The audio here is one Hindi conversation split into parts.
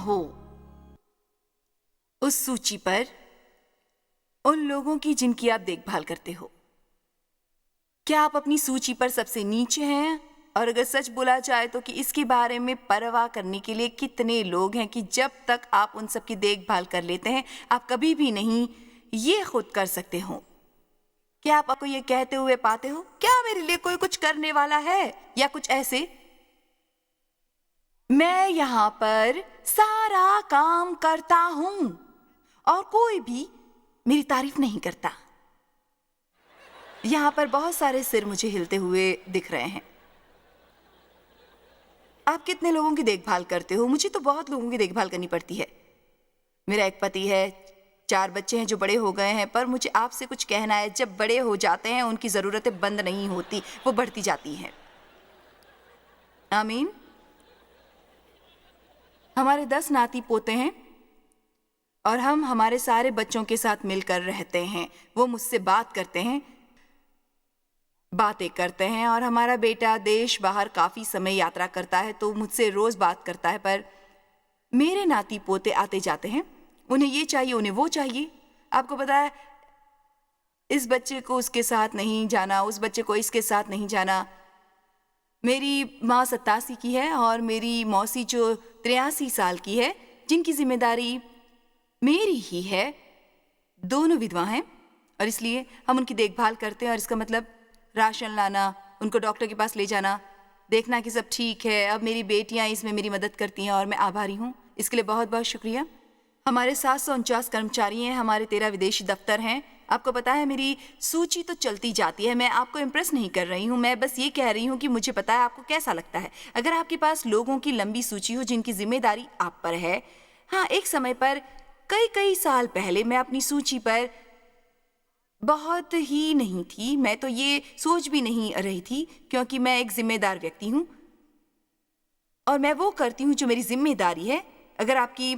हो उस सूची पर उन लोगों की जिनकी आप देखभाल करते हो? क्या आप अपनी सूची पर सबसे नीचे हैं? और अगर सच बोला जाए तो कि इसके बारे में परवाह करने के लिए कितने लोग हैं कि जब तक आप उन सब की देखभाल कर लेते हैं, आप कभी भी नहीं ये खुद कर सकते हो? क्या आप आपको ये कहते हुए पाते हो, क्या मेरे लिए कोई कुछ करने वाला है, या कुछ ऐसे? मैं यहाँ पर सारा काम करता हूं और कोई भी मेरी तारीफ नहीं करता। यहाँ पर बहुत सारे सिर मुझे हिलते हुए दिख रहे हैं। आप कितने लोगों की देखभाल करते हो? मुझे तो बहुत लोगों की देखभाल करनी पड़ती है। मेरा एक पति है, 4 बच्चे हैं जो बड़े हो गए हैं, पर मुझे आपसे कुछ कहना है। जब बड़े हो जाते हैं उनकी ज़रूरतें बंद नहीं होती, वो बढ़ती जाती हैं। आमीन। हमारे 10 नाती पोते हैं और हम हमारे सारे बच्चों के साथ मिलकर रहते हैं। वो मुझसे बातें करते हैं और हमारा बेटा देश बाहर काफ़ी समय यात्रा करता है तो मुझसे रोज़ बात करता है। पर मेरे नाती पोते आते जाते हैं, उन्हें ये चाहिए, उन्हें वो चाहिए। आपको पता है, इस बच्चे को उसके साथ नहीं जाना, उस बच्चे को इसके साथ नहीं जाना। मेरी माँ 87 की है और मेरी मौसी जो 83 साल की है, जिनकी जिम्मेदारी मेरी ही है। दोनों विधवा हैं और इसलिए हम उनकी देखभाल करते हैं। और इसका मतलब राशन लाना, उनको डॉक्टर के पास ले जाना, देखना कि सब ठीक है। अब मेरी बेटियां इसमें मेरी मदद करती हैं और मैं आभारी हूँ। इसके लिए बहुत बहुत शुक्रिया। हमारे 749 कर्मचारी हैं, हमारे 13 विदेशी दफ्तर हैं। आपको पता है, मेरी सूची तो चलती जाती है। मैं आपको इम्प्रेस नहीं कर रही हूँ, मैं बस ये कह रही हूँ कि मुझे पता है आपको कैसा लगता है अगर आपके पास लोगों की लंबी सूची हो जिनकी जिम्मेदारी आप पर है। हाँ, एक समय पर कई साल पहले मैं अपनी सूची पर बहुत ही नहीं थी। मैं तो ये सोच भी नहीं रही थी, क्योंकि मैं एक जिम्मेदार व्यक्ति हूँ और मैं वो करती हूँ जो मेरी जिम्मेदारी है। अगर आपकी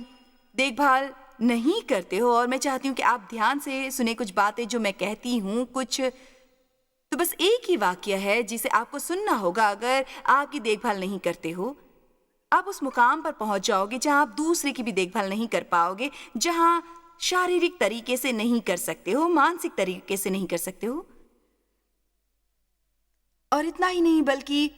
देखभाल नहीं करते हो, और मैं चाहती हूँ कि आप ध्यान से सुने कुछ बातें जो मैं कहती हूँ, कुछ तो बस एक ही वाक्य है जिसे आपको सुनना होगा। अगर आपकी देखभाल नहीं करते हो, आप उस मुकाम पर पहुंच जाओगे जहां आप दूसरे की भी देखभाल नहीं कर पाओगे, जहां शारीरिक तरीके से नहीं कर सकते हो, मानसिक तरीके से नहीं कर सकते हो, और इतना ही नहीं बल्कि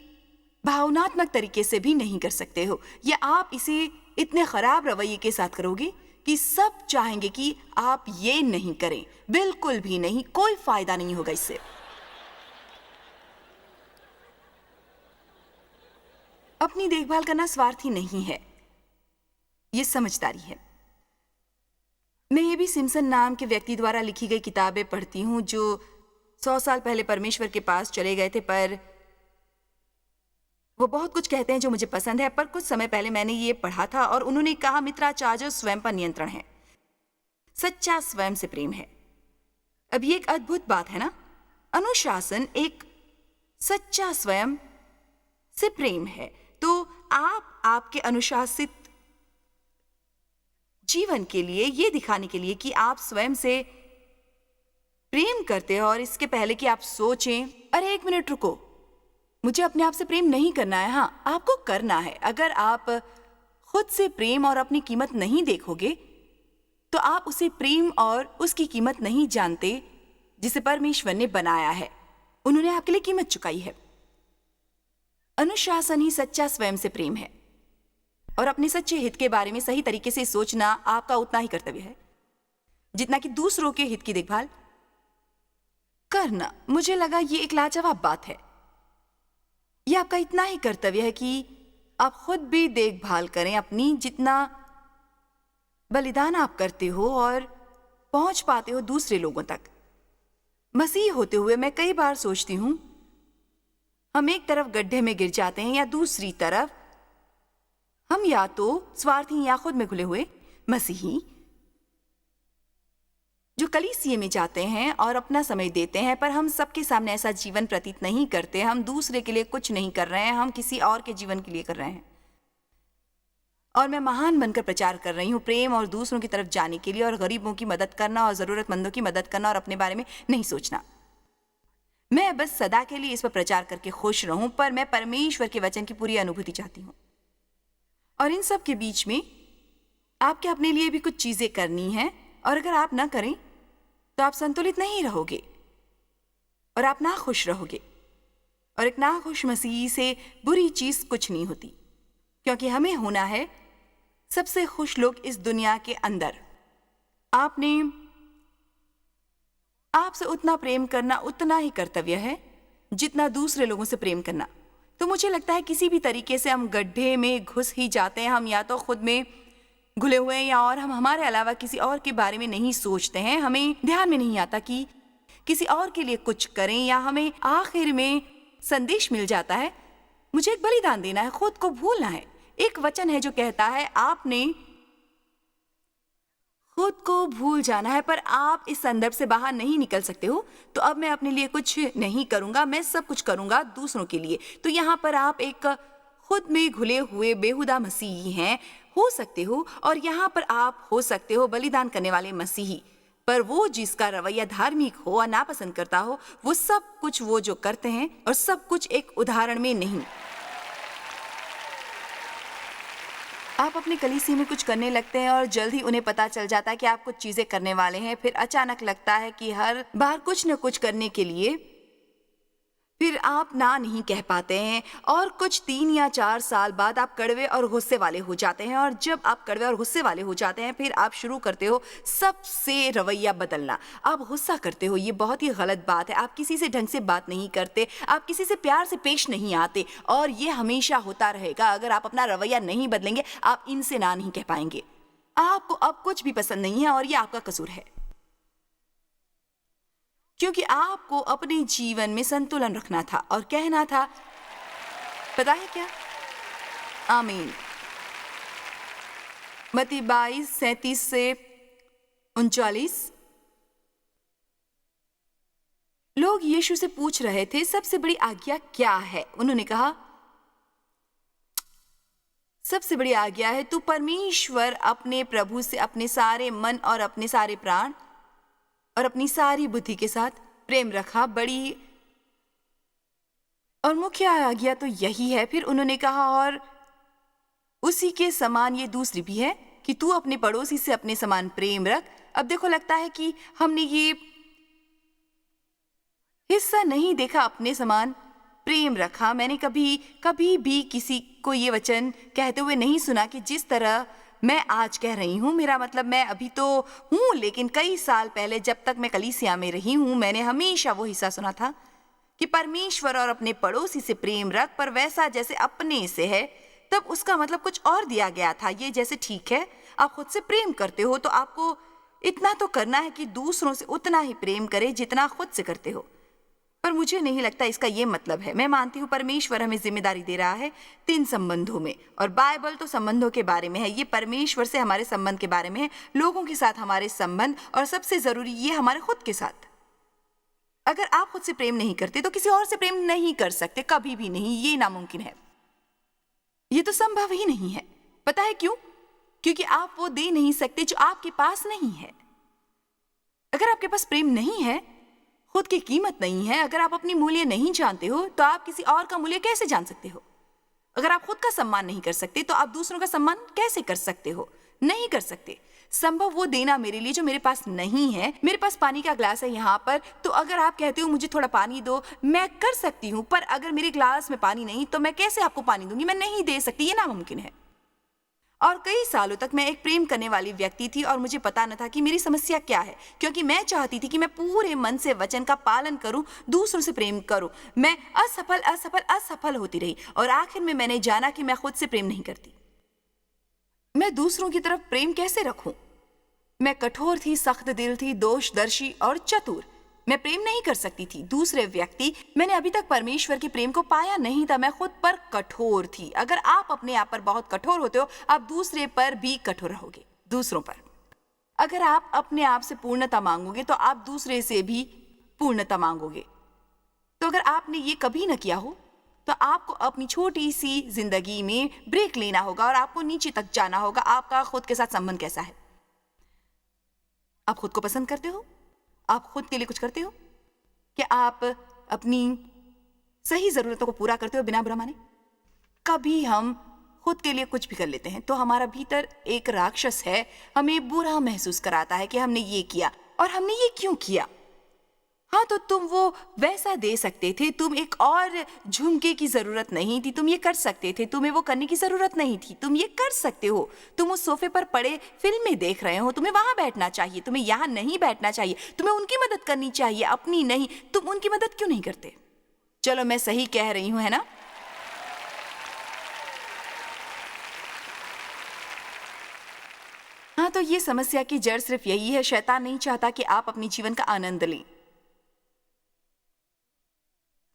भावनात्मक तरीके से भी नहीं कर सकते हो। या आप इसे इतने खराब रवैये के साथ करोगे कि सब चाहेंगे कि आप ये नहीं करें। बिल्कुल भी नहीं, कोई फायदा नहीं होगा इससे। अपनी देखभाल करना स्वार्थी नहीं है, ये समझदारी है। मैं ये भी सिम्पसन नाम के व्यक्ति द्वारा लिखी गई किताबें पढ़ती हूँ जो 100 साल पहले परमेश्वर के पास चले गए थे, पर वो बहुत कुछ कहते हैं जो मुझे पसंद है। पर कुछ समय पहले मैंने ये पढ़ा था और उन्होंने कहा, मित्राचार्य स्वयं पर नियंत्रण है, सच्चा स्वयं से प्रेम है। अब ये एक अद्भुत बात है ना? अनुशासन एक सच्चा स्वयं से प्रेम है। तो आप आपके अनुशासित जीवन के लिए, ये दिखाने के लिए कि आप स्वयं से प्रेम करते हो, और इसके पहले कि आप सोचें, अरे 1 मिनट रुको, मुझे अपने आप से प्रेम नहीं करना है। हाँ, आपको करना है। अगर आप खुद से प्रेम और अपनी कीमत नहीं देखोगे तो आप उसे प्रेम और उसकी कीमत नहीं जानते जिसे परमेश्वर ने बनाया है। उन्होंने आपके लिए कीमत चुकाई है। अनुशासन ही सच्चा स्वयं से प्रेम है, और अपने सच्चे हित के बारे में सही तरीके से सोचना आपका उतना ही कर्तव्य है जितना कि दूसरों के हित की देखभाल करना। मुझे लगा ये एक लाजवाब बात है। यह आपका इतना ही कर्तव्य है कि आप खुद भी देखभाल करें अपनी, जितना बलिदान आप करते हो और पहुंच पाते हो दूसरे लोगों तक। मसीह होते हुए मैं कई बार सोचती हूं, हम एक तरफ गड्ढे में गिर जाते हैं या दूसरी तरफ हम या तो स्वार्थी या खुद में घुले हुए मसीही जो कलीसिया में जाते हैं और अपना समय देते हैं, पर हम सबके सामने ऐसा जीवन प्रतीत नहीं करते। हम दूसरे के लिए कुछ नहीं कर रहे हैं, हम किसी और के जीवन के लिए कर रहे हैं। और मैं महान बनकर प्रचार कर रही हूँ प्रेम और दूसरों की तरफ जाने के लिए, और गरीबों की मदद करना और ज़रूरतमंदों की मदद करना और अपने बारे में नहीं सोचना। मैं बस सदा के लिए इस पर प्रचार करके खुश रहूं, पर मैं परमेश्वर के वचन की पूरी अनुभूति चाहती हूँ। और इन सब के बीच में आपके अपने लिए भी कुछ चीजें करनी हैं, और अगर आप ना करें तो आप संतुलित नहीं रहोगे और आप नाखुश रहोगे। और एक नाखुश मसीही से बुरी चीज कुछ नहीं होती, क्योंकि हमें होना है सबसे खुश लोग इस दुनिया के अंदर। आपसे उतना प्रेम करना उतना ही कर्तव्य है जितना दूसरे लोगों से प्रेम करना। तो मुझे लगता है किसी भी तरीके से हम गड्ढे में घुस ही जाते हैं। हम या तो खुद में घुले हुए हैं, या और हम हमारे अलावा किसी और के बारे में नहीं सोचते हैं। हमें ध्यान में नहीं आता कि किसी और के लिए कुछ करें, या हमें आखिर में संदेश मिल जाता है मुझे एक बलिदान देना है, खुद को भूलना है। एक वचन है जो कहता है आपने खुद को भूल जाना है, पर आप इस संदर्भ से बाहर नहीं निकल सकते हो। तो अब मैं अपने लिए कुछ नहीं करूंगा, मैं सब कुछ करूंगा दूसरों के लिए। तो यहाँ पर आप एक खुद में घुले हुए बेहुदा मसीही हैं, हो सकते हो, और यहाँ पर आप हो सकते हो बलिदान करने वाले मसीही। पर वो जिसका रवैया धार्मिक हो और नापसंद करता हो, वो सब कुछ वो जो करते हैं, और सब कुछ एक उदाहरण में नहीं। आप अपनी कलीसिया में कुछ करने लगते हैं और जल्द ही उन्हें पता चल जाता है कि आप कुछ चीजें करने वाले हैं। फिर अचानक लगता है कि हर बार कुछ न कुछ करने के लिए फिर आप ना नहीं कह पाते हैं, और कुछ 3 या 4 साल बाद आप कड़वे और गुस्से वाले हो जाते हैं। और जब आप कड़वे और गुस्से वाले हो जाते हैं, फिर आप शुरू करते हो सबसे रवैया बदलना। आप गुस्सा करते हो, ये बहुत ही गलत बात है। आप किसी से ढंग से बात नहीं करते, आप किसी से प्यार से पेश नहीं आते, और ये हमेशा होता रहेगा। अगर आप अपना रवैया नहीं बदलेंगे, आप इनसे ना नहीं कह पाएंगे। आपको अब कुछ भी पसंद नहीं है, और ये आपका कसूर है, क्योंकि आपको अपने जीवन में संतुलन रखना था और कहना था, पता है क्या? आमीन। मत्ती 22:37 से 39। लोग यीशु से पूछ रहे थे, सबसे बड़ी आज्ञा क्या है? उन्होंने कहा, सबसे बड़ी आज्ञा है, तू परमेश्वर अपने प्रभु से अपने सारे मन और अपने सारे प्राण और अपनी सारी बुद्धि के साथ प्रेम रखा। बड़ी और मुख्य आज्ञा तो यही है। फिर उन्होंने कहा, और उसी के समान ये दूसरी भी है कि तू अपने पड़ोसी से अपने समान प्रेम रख। अब देखो, लगता है कि हमने ये हिस्सा नहीं देखा, अपने समान प्रेम रखा। मैंने कभी भी किसी को ये वचन कहते हुए नहीं सुना कि जिस तरह मैं आज कह रही हूँ। मेरा मतलब, मैं अभी तो हूँ, लेकिन कई साल पहले जब तक मैं कलीसिया में रही हूँ, मैंने हमेशा वो हिस्सा सुना था कि परमेश्वर और अपने पड़ोसी से प्रेम रख, पर वैसा जैसे अपने से है। तब उसका मतलब कुछ और दिया गया था। ये जैसे, ठीक है, आप खुद से प्रेम करते हो तो आपको इतना तो करना है कि दूसरों से उतना ही प्रेम करें जितना खुद से करते हो। पर मुझे नहीं लगता इसका ये मतलब है। मैं मानती हूँ परमेश्वर हमें जिम्मेदारी दे रहा है 3 संबंधों में, और बाइबल तो संबंधों के बारे में है। ये परमेश्वर से हमारे संबंध के बारे में है, लोगों के साथ हमारे संबंध, और सबसे जरूरी ये हमारे खुद के साथ। अगर आप खुद से प्रेम नहीं करते तो किसी और से प्रेम नहीं कर सकते, कभी भी नहीं। ये नामुमकिन है, ये तो संभव ही नहीं है। पता है क्यों? क्योंकि आप वो दे नहीं सकते जो आपके पास नहीं है। अगर आपके पास प्रेम नहीं है, खुद की कीमत नहीं है, अगर आप अपनी मूल्य नहीं जानते हो, तो आप किसी और का मूल्य कैसे जान सकते हो? अगर आप खुद का सम्मान नहीं कर सकते, तो आप दूसरों का सम्मान कैसे कर सकते हो? नहीं कर सकते। संभव वो देना मेरे लिए जो मेरे पास नहीं है। मेरे पास पानी का ग्लास है यहाँ पर, तो अगर आप कहते हो मुझे थोड़ा पानी दो, मैं कर सकती हूँ, पर अगर मेरे ग्लास में पानी नहीं, तो मैं कैसे आपको पानी दूंगी? मैं नहीं दे सकती, ये नामुमकिन है। और कई सालों तक मैं एक प्रेम करने वाली व्यक्ति थी, और मुझे पता न था कि मेरी समस्या क्या है, क्योंकि मैं चाहती थी कि मैं पूरे मन से वचन का पालन करूं, दूसरों से प्रेम करूं। मैं असफल होती रही, और आखिर में मैंने जाना कि मैं खुद से प्रेम नहीं करती। मैं दूसरों की तरफ प्रेम कैसे रखूं? मैं कठोर थी, सख्त दिल थी, दोषदर्शी और चतुर। मैं प्रेम नहीं कर सकती थी दूसरे व्यक्ति। मैंने अभी तक परमेश्वर के प्रेम को पाया नहीं था। मैं खुद पर कठोर थी। अगर आप अपने आप पर बहुत कठोर होते हो, आप दूसरे पर भी कठोर रहोगे। दूसरों पर अगर आप अपने आप से पूर्णता मांगोगे, तो आप दूसरे से भी पूर्णता मांगोगे। तो अगर आपने ये कभी न किया हो, तो आपको अपनी छोटी सी जिंदगी में ब्रेक लेना होगा, और आपको नीचे तक जाना होगा। आपका खुद के साथ संबंध कैसा है? आप खुद को पसंद करते हो? आप खुद के लिए कुछ करते हो? क्या आप अपनी सही जरूरतों को पूरा करते हो बिना बुरा माने? कभी हम खुद के लिए कुछ भी कर लेते हैं तो हमारा भीतर एक राक्षस है, हमें बुरा महसूस कराता है कि हमने ये किया और हमने ये क्यों किया। हाँ, तो तुम वो वैसा दे सकते थे, तुम एक और झुमके की जरूरत नहीं थी, तुम ये कर सकते थे, तुम्हें वो करने की जरूरत नहीं थी, तुम ये कर सकते हो। तुम उस सोफे पर पड़े फिल्में देख रहे हो, तुम्हें वहां बैठना चाहिए, तुम्हें यहाँ नहीं बैठना चाहिए, तुम्हें उनकी मदद करनी चाहिए, अपनी नहीं। तुम उनकी मदद क्यों नहीं करते? चलो मैं सही कह रही हूं, है ना? हाँ, तो ये समस्या की जड़ सिर्फ यही है, शैतान नहीं चाहता कि आप अपने जीवन का आनंद लें।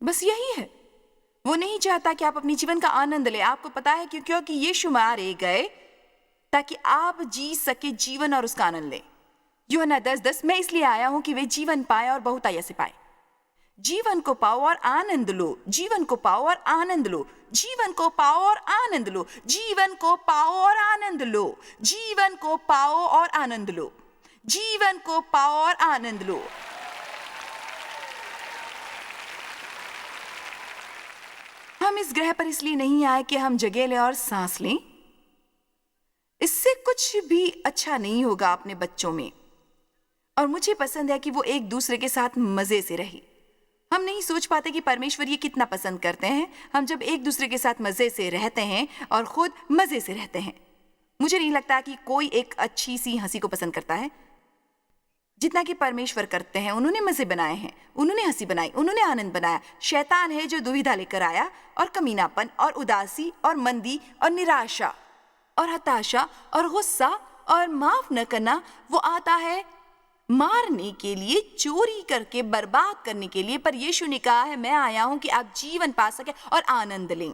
बस यही है, वो नहीं चाहता कि आप अपने जीवन का आनंद लें। आपको पता है क्योंकि यीशु मारे गए ताकि आप जी सके जीवन और उसका आनंद लें। यूहन्ना 10:10, मैं इसलिए आया हूं कि वे जीवन पाए और बहुतायत से पाए। जीवन को पाओ और आनंद लो, जीवन को पाओ और आनंद लो, जीवन को पाओ और आनंद लो, जीवन को पाओ और आनंद लो, जीवन को पाओ और आनंद लो, जीवन को पाओ और आनंद लो। हम इस ग्रह पर इसलिए नहीं आए कि हम जगह लें और सांस लें। इससे कुछ भी अच्छा नहीं होगा अपने बच्चों में। और मुझे पसंद है कि वो एक दूसरे के साथ मजे से रहे। हम नहीं सोच पाते कि परमेश्वर ये कितना पसंद करते हैं, हम जब एक दूसरे के साथ मजे से रहते हैं और खुद मजे से रहते हैं। मुझे नहीं लगता कि कोई एक अच्छी सी हंसी को पसंद करता है जितना कि परमेश्वर करते हैं। उन्होंने मजे बनाए हैं, उन्होंने हंसी बनाई, उन्होंने आनंद बनाया। शैतान है जो दुविधा लेकर आया और कमीनापन और उदासी और मंदी और निराशा और हताशा और गुस्सा और माफ न करना। वो आता है मारने के लिए, चोरी करके बर्बाद करने के लिए। पर यीशु ने कहा है, मैं आया हूं कि आप जीवन पा सके और आनंद लें।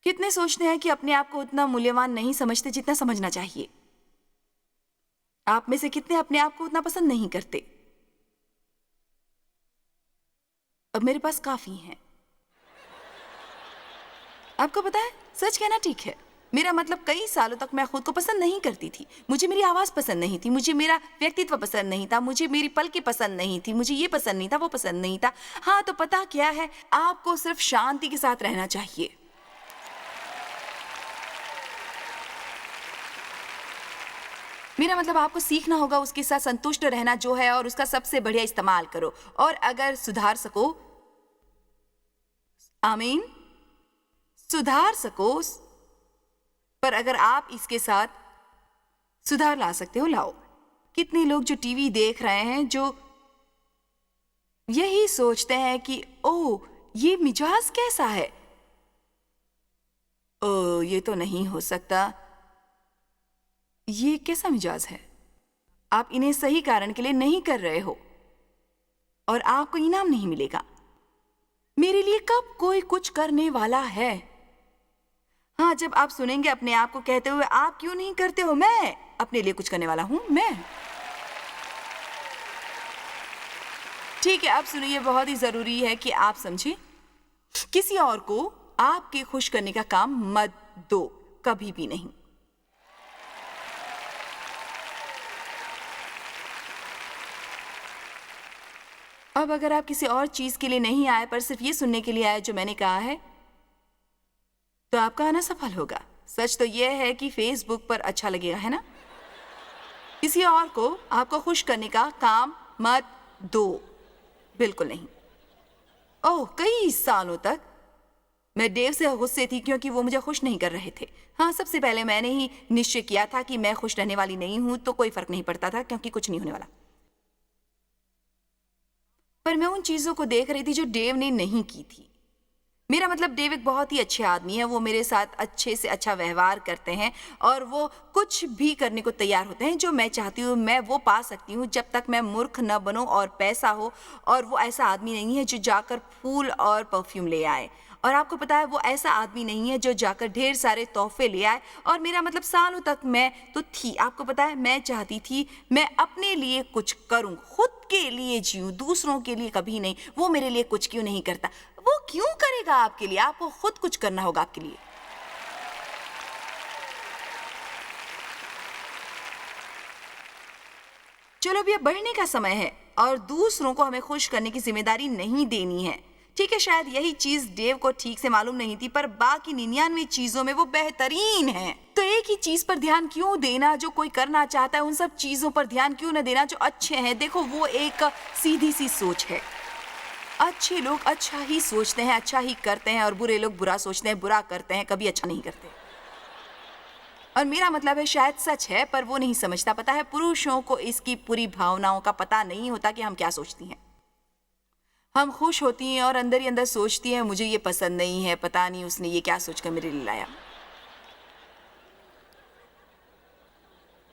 कितने सोचते हैं कि अपने आप को उतना मूल्यवान नहीं समझते जितना समझना चाहिए। आप में से कितने अपने आप को उतना पसंद नहीं करते? अब मेरे पास काफी हैं। आपको पता है, सच कहना ठीक है। मेरा मतलब कई सालों तक मैं खुद को पसंद नहीं करती थी। मुझे मेरी आवाज पसंद नहीं थी, मुझे मेरा व्यक्तित्व पसंद नहीं था, मुझे मेरी पलकें पसंद नहीं थी, मुझे ये पसंद नहीं था, वो पसंद नहीं था। हाँ, तो पता क्या है, आपको सिर्फ शांति के साथ रहना चाहिए। मेरा मतलब आपको सीखना होगा उसके साथ संतुष्ट रहना जो है और उसका सबसे बढ़िया इस्तेमाल करो। और अगर सुधार सको, आमीन, सुधार सको। पर अगर आप इसके साथ सुधार ला सकते हो, लाओ। कितने लोग जो टीवी देख रहे हैं जो यही सोचते हैं कि ओह, ये मिजाज कैसा है, ओह ये तो नहीं हो सकता, ये कैसा मिजाज है। आप इन्हें सही कारण के लिए नहीं कर रहे हो और आपको इनाम नहीं मिलेगा। मेरे लिए कब कोई कुछ करने वाला है? हाँ, जब आप सुनेंगे अपने आप को कहते हुए, आप क्यों नहीं करते हो, मैं अपने लिए कुछ करने वाला हूं, मैं। ठीक है, अब सुनिए, ये बहुत ही जरूरी है कि आप समझें। किसी और को आपके खुश करने का काम मत दो, कभी भी नहीं। अब अगर आप किसी और चीज के लिए नहीं आए पर सिर्फ ये सुनने के लिए आए जो मैंने कहा है, तो आपका आना सफल होगा। सच तो यह है कि फेसबुक पर अच्छा लगेगा, है ना? किसी और को आपको खुश करने का काम मत दो, बिल्कुल नहीं। ओह, कई सालों तक मैं डेव से गुस्से थी क्योंकि वो मुझे खुश नहीं कर रहे थे। हाँ, सबसे पहले मैंने ही निश्चय किया था कि मैं खुश रहने वाली नहीं हूं, तो कोई फर्क नहीं पड़ता था क्योंकि कुछ नहीं होने वाला। पर मैं उन चीजों को देख रही थी जो डेव ने नहीं की थी। मेरा मतलब, डेव एक बहुत ही अच्छे आदमी है, वो मेरे साथ अच्छे से अच्छा व्यवहार करते हैं और वो कुछ भी करने को तैयार होते हैं जो मैं चाहती हूँ, मैं वो पा सकती हूँ जब तक मैं मूर्ख न बनूं और पैसा हो। और वो ऐसा आदमी नहीं है जो जाकर फूल और परफ्यूम ले आए। और आपको पता है, वो ऐसा आदमी नहीं है जो जाकर ढेर सारे तोहफे ले आए। और मेरा मतलब, सालों तक मैं तो थी, आपको पता है, मैं चाहती थी मैं अपने लिए कुछ करूं, खुद के लिए जीऊं, दूसरों के लिए कभी नहीं। वो मेरे लिए कुछ क्यों नहीं करता? वो क्यों करेगा आपके लिए? आपको खुद कुछ करना होगा आपके लिए। चलो, अभी अब बढ़ने का समय है और दूसरों को हमें खुश करने की जिम्मेदारी नहीं देनी है। ठीक है, शायद यही चीज डेव को ठीक से मालूम नहीं थी, पर बाकी 99 चीजों में वो बेहतरीन है। तो एक ही चीज पर ध्यान क्यों देना जो कोई करना चाहता है, उन सब चीजों पर ध्यान क्यों न देना जो अच्छे हैं। देखो, वो एक सीधी सी सोच है। अच्छे लोग अच्छा ही सोचते हैं, अच्छा ही करते हैं, और बुरे लोग बुरा सोचते हैं, बुरा करते हैं, कभी अच्छा नहीं करते। और मेरा मतलब है शायद सच है, पर वो नहीं समझता। पता है, पुरुषों को इसकी पूरी भावनाओं का पता नहीं होता कि हम क्या सोचती हैं। हम खुश होती हैं और अंदर ही अंदर सोचती हैं, मुझे ये पसंद नहीं है, पता नहीं उसने ये क्या सोचकर मेरे लिए लाया।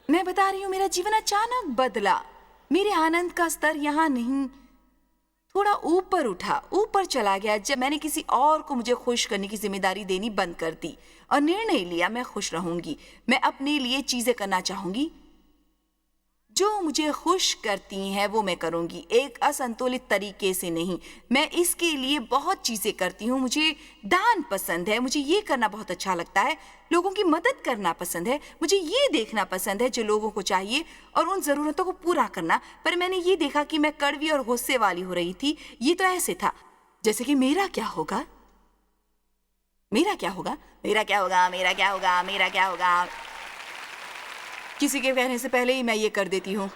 मैं बता रही हूँ, मेरा जीवन अचानक बदला। मेरे आनंद का स्तर यहाँ नहीं, थोड़ा ऊपर उठा, ऊपर चला गया जब मैंने किसी और को मुझे खुश करने की जिम्मेदारी देनी बंद कर दी और निर्णय लिया, मैं खुश रहूंगी, मैं अपने लिए चीजें करना चाहूंगी जो मुझे खुश करती हैं, वो मैं करूंगी, एक असंतुलित तरीके से नहीं। मैं इसके लिए बहुत चीजें करती हूँ। मुझे दान पसंद है, मुझे ये करना बहुत अच्छा लगता है, लोगों की मदद करना पसंद है, मुझे ये देखना पसंद है जो लोगों को चाहिए और उन जरूरतों को पूरा करना। पर मैंने ये देखा कि मैं कड़वी और गुस्से वाली हो रही थी। ये तो ऐसे था जैसे कि मेरा क्या होगा, मेरा क्या होगा, मेरा क्या होगा, मेरा क्या होगा, मेरा क्या होगा। किसी के कहने से पहले ही मैं ये कर देती हूँ।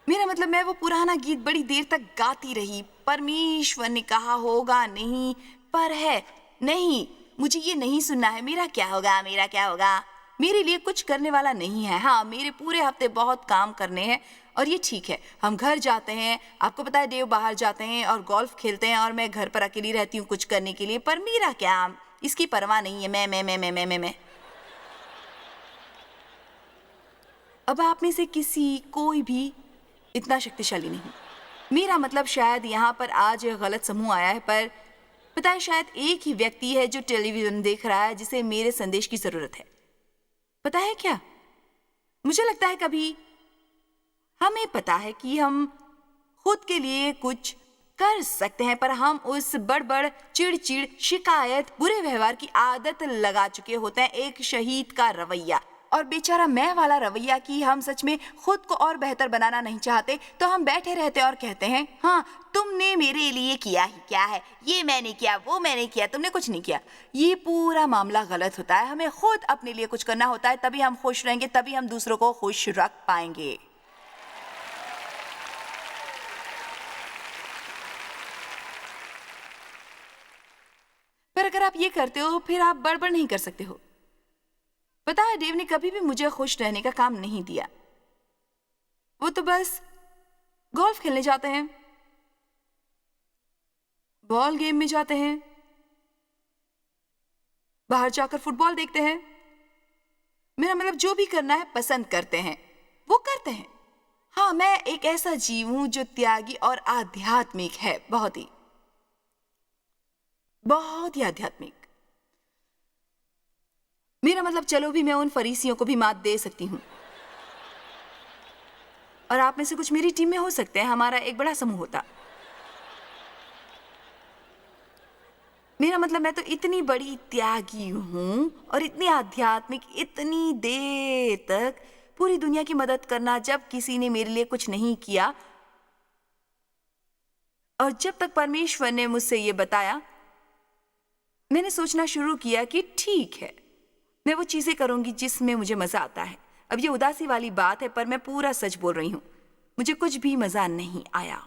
मेरा मतलब, मैं वो पुराना गीत बड़ी देर तक गाती रही। परमेश्वर ने कहा होगा नहीं, पर है नहीं, मुझे ये नहीं सुनना है। मेरा क्या होगा, मेरा क्या होगा। मेरे लिए कुछ करने वाला नहीं है। हाँ, मेरे पूरे हफ्ते बहुत काम करने हैं और ये ठीक है। हम घर जाते हैं, आपको पता है, देव बाहर जाते हैं और गोल्फ खेलते हैं और मैं घर पर अकेली रहती हूँ कुछ करने के लिए। पर मेरा क्या, इसकी परवाह नहीं है। मैं अब आप में से किसी, कोई भी इतना शक्तिशाली नहीं। मेरा मतलब, शायद यहाँ पर आज एक गलत समूह आया है, पर पता है, शायद एक ही व्यक्ति है जो टेलीविजन देख रहा है जिसे मेरे संदेश की जरूरत है। पता है क्या, मुझे लगता है कभी हमें पता है कि हम खुद के लिए कुछ कर सकते हैं, पर हम उस बड़बड़, चिड़चिड़, शिकायत, बुरे व्यवहार की आदत लगा चुके होते हैं, एक शहीद का रवैया और बेचारा मैं वाला रवैया कि हम सच में खुद को और बेहतर बनाना नहीं चाहते। तो हम बैठे रहते और कहते हैं, हाँ तुमने मेरे लिए किया ही क्या है, ये मैंने किया, वो मैंने किया, तुमने कुछ नहीं किया। ये पूरा मामला गलत होता है। हमें खुद अपने लिए कुछ करना होता है, तभी हम खुश रहेंगे, तभी हम दूसरों को खुश रख पाएंगे। पर अगर आप ये करते हो, फिर आप बड़बड़ नहीं कर सकते हो। पता है, देव ने कभी भी मुझे खुश रहने का काम नहीं दिया। वो तो बस गोल्फ खेलने जाते हैं, बॉल गेम में जाते हैं, बाहर जाकर फुटबॉल देखते हैं। मेरा मतलब, जो भी करना है पसंद करते हैं, वो करते हैं। हाँ, मैं एक ऐसा जीव हूं जो त्यागी और आध्यात्मिक है, बहुत ही आध्यात्मिक। मेरा मतलब, चलो भी मैं उन फरीसियों को भी मात दे सकती हूँ। और आप में से कुछ मेरी टीम में हो सकते हैं, हमारा एक बड़ा समूह होता। मेरा मतलब, मैं तो इतनी बड़ी त्यागी हूँ और इतनी आध्यात्मिक, इतनी देर तक पूरी दुनिया की मदद करना जब किसी ने मेरे लिए कुछ नहीं किया। और जब तक परमेश्वर ने मुझसे ये बताया, मैंने सोचना शुरू किया कि ठीक है, मैं वो चीजें करूंगी जिसमें मुझे मजा आता है। अब ये उदासी वाली बात है, पर मैं पूरा सच बोल रही हूं, मुझे कुछ भी मजा नहीं आया।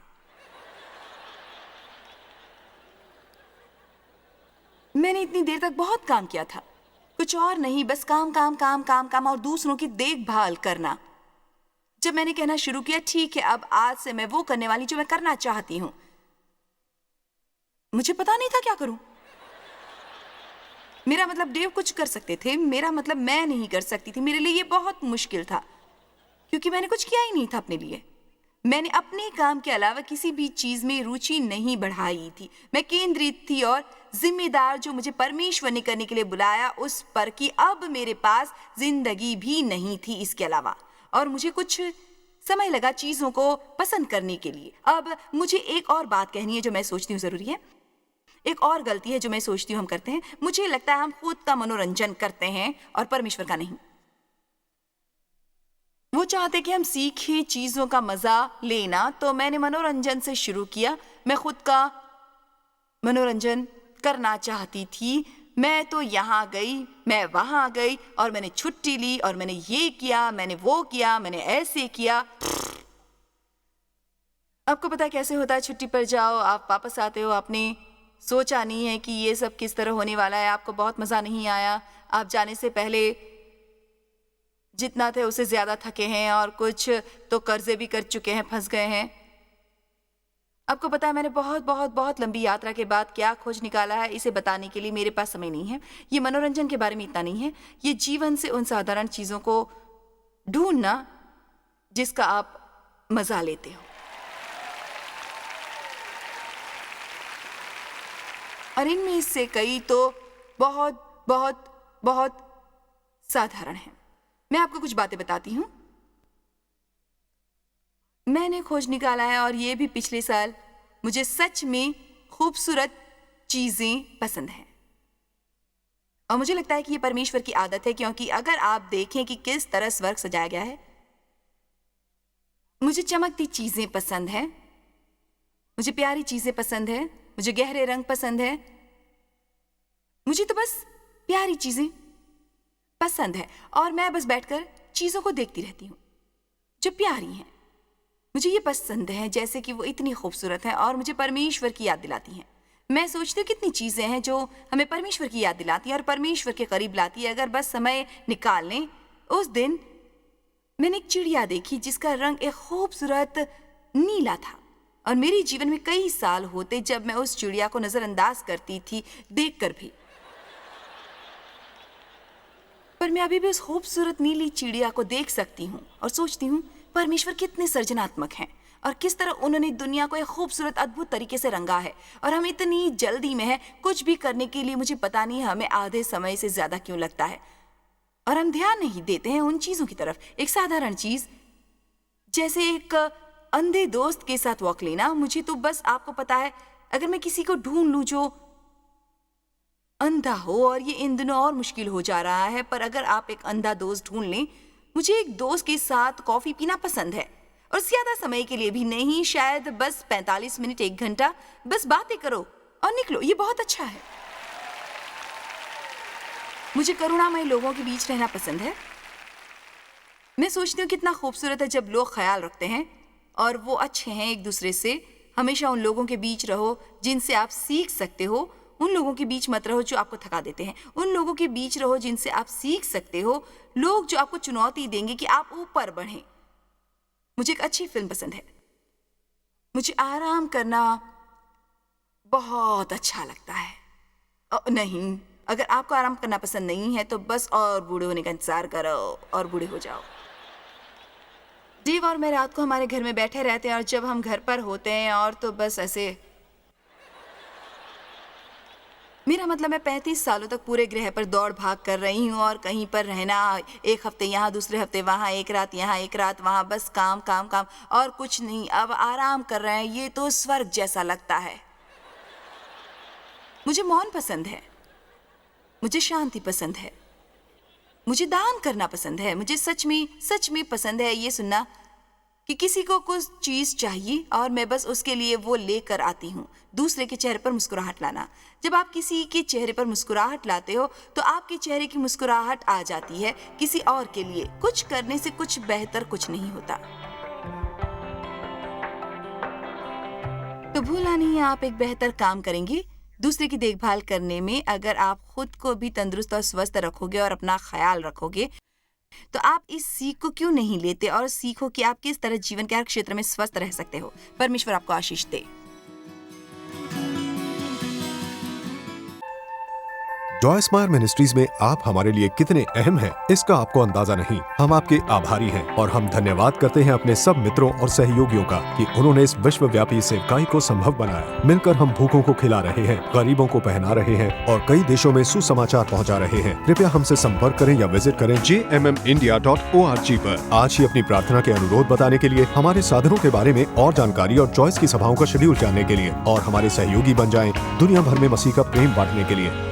मैंने इतनी देर तक बहुत काम किया था, कुछ और नहीं, बस काम काम काम काम काम और दूसरों की देखभाल करना। जब मैंने कहना शुरू किया, ठीक है, अब आज से मैं वो करने वाली जो मैं करना चाहती हूं, मुझे पता नहीं था क्या करूं। मेरा मतलब, देव कुछ कर सकते थे, मेरा मतलब मैं नहीं कर सकती थी। मेरे लिए ये बहुत मुश्किल था, क्योंकि मैंने कुछ किया ही नहीं था अपने लिए। मैंने अपने काम के अलावा किसी भी चीज में रुचि नहीं बढ़ाई थी। मैं केंद्रित थी और जिम्मेदार जो मुझे परमेश्वर ने करने के लिए बुलाया उस पर, कि अब मेरे पास जिंदगी भी नहीं थी इसके अलावा। और मुझे कुछ समय लगा चीजों को पसंद करने के लिए। अब मुझे एक और बात कहनी है जो मैं सोचती हूँ जरूरी है। एक और गलती है जो मैं सोचती हूँ हम करते हैं। मुझे लगता है हम खुद का मनोरंजन करते हैं और परमेश्वर का नहीं। वो चाहते कि हम सीखें चीज़ों का मज़ा लेना, तो मैंने मनोरंजन से शुरू किया। मैं खुद का मनोरंजन करना चाहती थी। मैं तो यहाँ गई, मैं वहाँ गई और मैंने छुट्टी ली और मैंने ये किया, मैंने वो किया, मैंने ऐसे किया। आपको पता है कैसे होता है? छुट्टी पर जाओ, आप वापस आते हो, आपने सोचा नहीं है कि ये सब किस तरह होने वाला है, आपको बहुत मज़ा नहीं आया। आप जाने से पहले जितना थे उससे ज़्यादा थके हैं और कुछ तो कर्जे भी कर चुके हैं, फंस गए हैं। आपको पता है मैंने बहुत बहुत बहुत लंबी यात्रा के बाद क्या खोज निकाला है, इसे बताने के लिए मेरे पास समय नहीं है। ये मनोरंजन के बारे में इतना नहीं है, ये जीवन से उन साधारण चीज़ों को ढूंढना जिसका आप मज़ा लेते हो। और इनमें से कई तो बहुत बहुत बहुत साधारण हैं। मैं आपको कुछ बातें बताती हूँ। मैंने खोज निकाला है और ये भी पिछले साल, मुझे सच में खूबसूरत चीज़ें पसंद हैं। और मुझे लगता है कि ये परमेश्वर की आदत है, क्योंकि अगर आप देखें कि किस तरह स्वर्ग सजाया गया है, मुझे चमकती चीज़ें पसंद हैं, मुझे प्यारी चीज़ें पसंद है, मुझे गहरे रंग पसंद है, मुझे तो बस प्यारी चीज़ें पसंद है और मैं बस बैठकर चीज़ों को देखती रहती हूँ जो प्यारी हैं। मुझे ये पसंद है जैसे कि वो इतनी खूबसूरत हैं और मुझे परमेश्वर की याद दिलाती हैं। मैं सोचती हूँ कितनी चीज़ें हैं जो हमें परमेश्वर की याद दिलाती हैं और परमेश्वर के करीब लाती है, अगर बस समय निकाल लें। उस दिन मैंने एक चिड़िया देखी जिसका रंग एक खूबसूरत नीला था और मेरे जीवन में कई साल होते जब मैं उस चिड़िया को नज़रअंदाज करती थी देखकर भी, पर मैं अभी भी उस खूबसूरत नीली चिड़िया को देख सकती हूँ और सोचती हूँ परमेश्वर कितने सर्जनात्मक हैं और किस तरह उन्होंने दुनिया को एक खूबसूरत अद्भुत तरीके से रंगा है। और हम इतनी जल्दी में हैं कुछ भी करने के लिए, मुझे पता नहीं हमें आधे समय से ज़्यादा क्यों लगता है और हम ध्यान नहीं देते हैं उन चीज़ों की तरफ। एक साधारण चीज़ जैसे एक अंधे दोस्त के साथ वॉक लेना, मुझे तो बस, आपको पता है, अगर मैं किसी को ढूंढ लूँ जो अंधा हो, और ये इन दिनों और मुश्किल हो जा रहा है, पर अगर आप एक अंधा दोस्त ढूंढ लें, मुझे एक दोस्त के साथ कॉफ़ी पीना पसंद है और ज़्यादा समय के लिए भी नहीं, शायद बस 45 मिनट 1 घंटा, बस बातें करो और निकलो, ये बहुत अच्छा है। मुझे करुणामय लोगों के बीच रहना पसंद है। मैं सोचती हूँ कितना खूबसूरत है जब लोग ख्याल रखते हैं और वो अच्छे हैं एक दूसरे से। हमेशा उन लोगों के बीच रहो जिनसे आप सीख सकते हो, उन लोगों के बीच मत रहो जो आपको थका देते हैं। उन लोगों के बीच रहो जिनसे आप सीख सकते हो, लोग जो आपको चुनौती देंगे कि आप ऊपर बढ़ें। मुझे एक अच्छी फिल्म पसंद है। मुझे आराम करना बहुत अच्छा लगता है। नहीं, अगर आपको आराम करना पसंद नहीं है तो बस और बूढ़े होने का इंतजार करो और बूढ़े हो जाओ। देव और मैं रात को हमारे घर में बैठे रहते हैं और जब हम घर पर होते हैं और तो बस ऐसे, मेरा मतलब मैं 35 सालों तक पूरे ग्रह पर दौड़ भाग कर रही हूँ और कहीं पर रहना, एक हफ्ते यहाँ, दूसरे हफ्ते वहाँ, एक रात यहाँ, एक रात वहाँ, बस काम काम काम और कुछ नहीं। अब आराम कर रहे हैं, ये तो स्वर्ग जैसा लगता है। मुझे मौन पसंद है, मुझे शांति पसंद है, मुझे दान करना पसंद है। मुझे सच में पसंद है ये सुनना कि किसी को कुछ चीज़ चाहिए और मैं बस उसके लिए वो लेकर आती हूँ। दूसरे के चेहरे पर मुस्कुराहट लाना। जब आप किसी के चेहरे पर मुस्कुराहट लाते हो तो आपके चेहरे की मुस्कुराहट आ जाती है किसी और के लिए। कुछ करने से कुछ बेहतर कुछ नहीं होता। तो भूलना नहीं है, आप एक बेहतर काम करेंगे दूसरे की देखभाल करने में। अगर आप खुद को भी तंदुरुस्त और स्वस्थ रखोगे और अपना ख्याल रखोगे तो आप इस सीख को क्यों नहीं लेते और सीखो कि आप किस तरह जीवन के हर क्षेत्र में स्वस्थ रह सकते हो। परमेश्वर आपको आशीष दे। जॉय स्मायर मिनिस्ट्रीज में आप हमारे लिए कितने अहम हैं, इसका आपको अंदाजा नहीं। हम आपके आभारी हैं और हम धन्यवाद करते हैं अपने सब मित्रों और सहयोगियों का कि उन्होंने इस विश्वव्यापी सेवकाई को संभव बनाया। मिलकर हम भूखों को खिला रहे हैं, गरीबों को पहना रहे हैं और कई देशों में सुसमाचार पहुंचा रहे हैं। कृपया हमसे संपर्क करें या विजिट करें jmmindia.org पर। आज ही अपनी प्रार्थना के अनुरोध बताने के लिए, हमारे साधनों के बारे में और जानकारी और जॉयस की सभाओं का शेड्यूल जानने के लिए और हमारे सहयोगी बन जाएं दुनिया भर में मसीह का प्रेम बांटने के लिए।